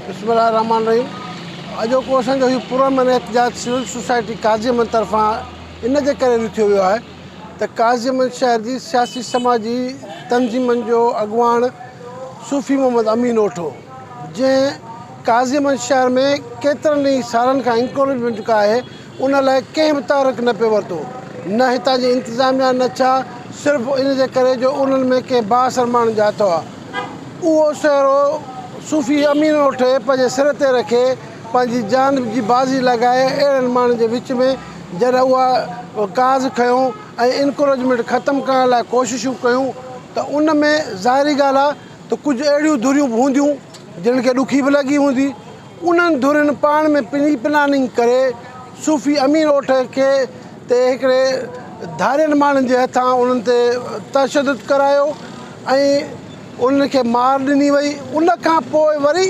बिस्मिल्लाहिर्रहमानिर्रहीम। अॼोको असांजो हीउ पुरअमन एहतजाज सिविल सोसाइटी काज़ीअमन तरफ़ां इन जे करे ॾिठो वियो आहे त काज़ीअमन शहर जी सियासी समाजी तंज़ीमनि जो अॻुवाण सूफ़ी मोहम्मद अमीन ओठो, जंहिं काज़ीअमन शहर में केतिरनि ई सालनि खां इंक्रोचमेंट जेका आहे उन लाइ कंहिं बि तहरीक न पियो वरितो, न हितां जी इंतिज़ामिया न छा, सिर्फ़ु इन जे करे जो उन्हनि में कंहिं बाअसर माण्हुनि जो हथु आहे। उहो सिहरो सूफ़ी अमीन ओठे पंहिंजे सिर ते रखे पंहिंजी जान जी बाज़ी लॻाए अहिड़नि माण्हुनि जे विच में जॾहिं उहा काज़ खयूं ऐं इनक्रोचमेंट ख़तमु करण लाइ कोशिशूं कयूं त उन में ज़ाहिरी ॻाल्हि आहे त कुझु अहिड़ियूं धुरियूं बि हूंदियूं जिन खे ॾुखी बि लॻी हूंदी। उन्हनि धुरियुनि पाण में प्लानिंग करे सूफ़ी अमीन ओठ खे ते हिकिड़े धारियनि माण्हुनि जे हथां उन्हनि ते तशदुद करायो ऐं उन्हनि खे मार ॾिनी वई। उन खां पोइ वरी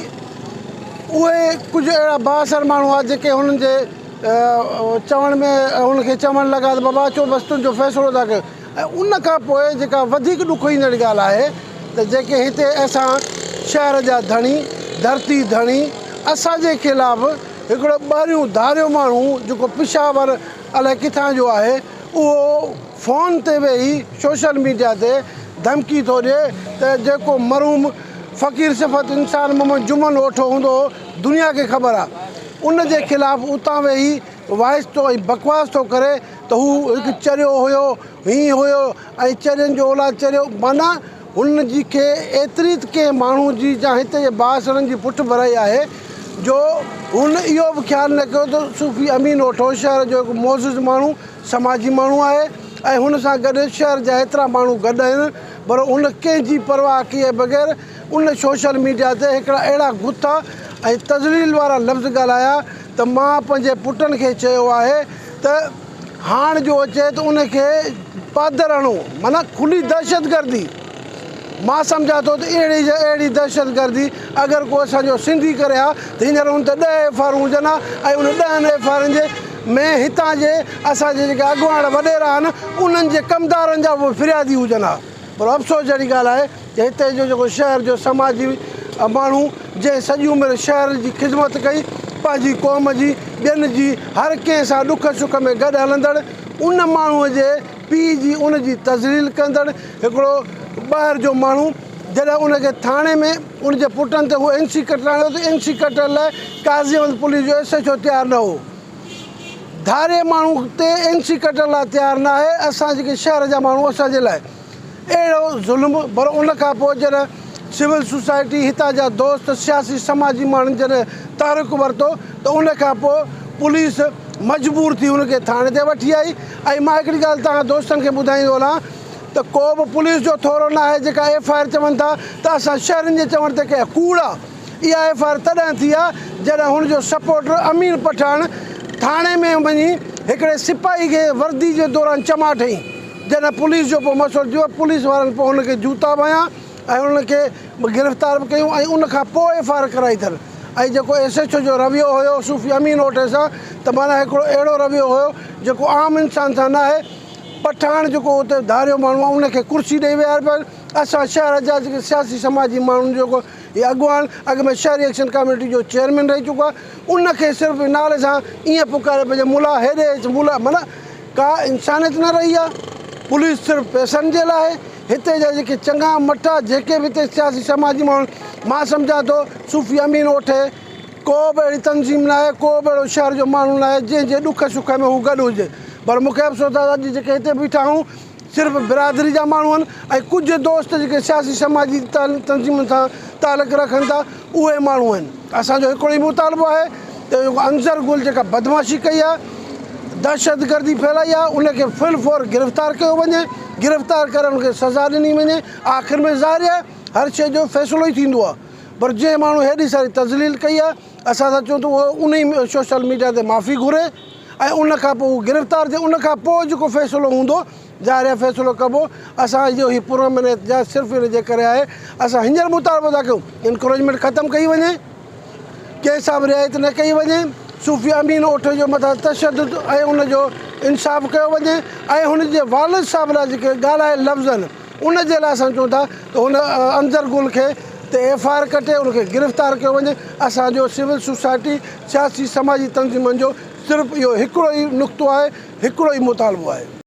उहे कुझु अहिड़ा बाअसर माण्हू हुआ जेके हुननि जे चवण में हुनखे चवणु लॻा त बाबा अचो बसि तुंहिंजो फ़ैसिलो था कयो। ऐं उन खां पोइ जेका वधीक ॾुख ईंदड़ ॻाल्हि आहे त जेके हिते असां शहर जा धणी धरती धणी असांजे ख़िलाफ़ु हिकिड़ो ॿाहिरियों धारियो माण्हू जेको पिशावर अलाए किथां जो आहे उहो फ़ोन ते वेही सोशल मीडिया ते धमकी थो ॾिए त जेको मरूम फ़क़ीर सिफ़त इंसान मोहम्मद जुमन ओठो हूंदो दुनिया खे ख़बर आहे, उन जे ख़िलाफ़ु उतां वेही वाइस थो ऐं बकवास थो करे त हू हिकु चरियो हुयो हीअं हुयो ऐं चरियनि जो औलाद चरियो। माना हुन जी खे एतिरी त कंहिं माण्हू जी जा हिते जे बाअसरनि जी पुठि भराई आहे जो हुन इहो बि ख़्यालु न कयो त सूफ़ी अमीन ओठो शहर जो हिकु मोज़िज़ माण्हू समाजी माण्हू आहे ऐं हुन सां गॾु शहर जा एतिरा माण्हू गॾु आहिनि, पर उन कंहिंजी परवाह किए बग़ैर उन सोशल मीडिया ते हिकिड़ा अहिड़ा गुथा ऐं तज़लील वारा लफ़्ज़ ॻाल्हाया त मां पंहिंजे पुटनि खे चयो आहे त हाण जो अचे त उनखे पादर हणो, माना खुली दहशतगर्दी। मां सम्झां थो त अहिड़ी दहशतगर्दी अगरि को असांजो सिंधी करे हा त हींअर हुन ते 10 एफ आर हुजनि हा ऐं उन 10 एफ आरनि जे में हितां जे असांजे जेके अॻुवाण वॾेरा आहिनि उन्हनि जे कमदारनि जा उहे फिरियादी हुजनि हा। पर अफ़सोस जहिड़ी ॻाल्हि आहे त हिते जो जेको शहर जो समाजी माण्हू जंहिं सॼी उमिरि शहर जी ख़िदमत कई पंहिंजी क़ौम जी ॿियनि जी हर कंहिं सां ॾुख सुख में गॾु हलंदड़ उन माण्हूअ जे पीउ जी उन जी तज़लील कंदड़ हिकिड़ो ॿाहिरि जो माण्हू जॾहिं उनखे थाणे में उनजे पुटनि ते उहो NC कटाइणो त NC कटण लाइ काज़ीअमन पुलिस जो SHO तयारु न हो। धारे माण्हू ते NC कटण लाइ तयारु न आहे, असां जेके शहर जा माण्हू असांजे लाइ अहिड़ो ज़ुल्म। पर उन खां पोइ जॾहिं सिविल सोसाइटी हितां जा दोस्त सियासी समाजी माण्हुनि जॾहिं तहरीक वरितो त उन खां पोइ पुलिस मजबूर थी उनखे थाणे ते वठी आई। ऐं मां हिकिड़ी ॻाल्हि तव्हां दोस्तनि खे ॿुधाईंदो वञा त को बि पुलिस जो थोरो न आहे जेका FIR चवनि था त असां शहरनि जे चवण ते कया कूड़ आहे। इहा FIR तॾहिं थी आहे जॾहिं हुनजो सपोर्टर अमीन पठान थाणे में वञी हिकिड़े सिपाही खे वर्दी जे दौरान चमाट हईं। जॾहिं पुलिस जो पोइ मसइलो थियो पुलिस वारनि पोइ हुनखे जूता वया ऐं उनखे गिरफ़्तार बि कयूं ऐं उन खां पोइ FIR कराई अथनि। ऐं जेको SHO जो रवैयो हुयो सूफ़ी अमीन ओठे सां त माना हिकिड़ो अहिड़ो रवैयो हुयो जेको आम इंसान सां न आहे। पठाण जेको उते धारियो माण्हू आहे उनखे कुर्सी ॾेई विया पिया। असां शहर जा जेके सियासी समाजी माण्हुनि जेको हीअ अॻुवान अॻु में शहरी एक्शन कमेटी जो चेयरमैन रही चुको आहे उनखे सिर्फ़ु नाले सां ईअं पुकारे पंहिंजे मुला हेॾे मुला, माना का इंसानियत न रही आहे। पुलिस सिर्फ़ु पैसनि जे लाइ हिते जा जेके चङा मटा जेके बि हिते सियासी समाजी माण्हू मां सम्झां थो सूफ़ी अमीन ओठे को बि अहिड़ी तंज़ीम न आहे, को बि अहिड़ो शहर जो माण्हू न आहे जंहिंजे ॾुख सुख में हू गॾु हुजे। पर मूंखे अफ़सोस आहे अॼु जेके हिते बीठा आहियूं सिर्फ़ु बिरादरी जा माण्हू आहिनि ऐं कुझु दोस्त जेके सियासी समाजी तंज़ीमुनि सां तालुक़ु रखनि था उहे माण्हू आहिनि। असांजो हिकिड़ो ई मुतालबो आहे त जेको अंज़र गुल जेका बदमाशी कई आहे दहशतगर्दी फैलाई आहे उनखे फिल फौर गिरफ़्तार कयो वञे, गिरफ़्तार करे उनखे सज़ा ॾिनी वञे। आख़िर में ज़ाहिर आहे हर शइ जो फ़ैसिलो ई थींदो आहे। पर जंहिं माण्हू हेॾी सारी तज़लील कई आहे असां था चऊं त उहो उन ई सोशल मीडिया ते माफ़ी घुरे ऐं उन खां पोइ उहो गिरफ़्तार थिए। उन खां पोइ जेको फ़ैसिलो हूंदो ज़ाहिर आहे फ़ैसिलो कबो। असां इहो हीउ पुरअमन एहतजाज सिर्फ़ु इन जे करे आहे असां हींअर मुतालबो था कयूं इनक्रोचमेंट ख़तमु कई वञे, कंहिं सां बि रिआयत न कई वञे, सूफ़ी अमीन ओठ जो मथां तशदुद ऐं उनजो इंसाफ़ कयो वञे ऐं हुनजे वालिद साहिब लाइ जेके ॻाल्हाए लफ़्ज़ आहिनि उन जे लाइ असां चऊं था त हुन अंज़र गुल खे त FIR कटे उनखे गिरफ़्तार कयो वञे। असांजो सिविल सोसाइटी सियासी समाजी तंज़ीमुनि जो सिर्फ़ु इहो हिकिड़ो ई नुक़्तो आहे, हिकिड़ो ई मुतालबो आहे।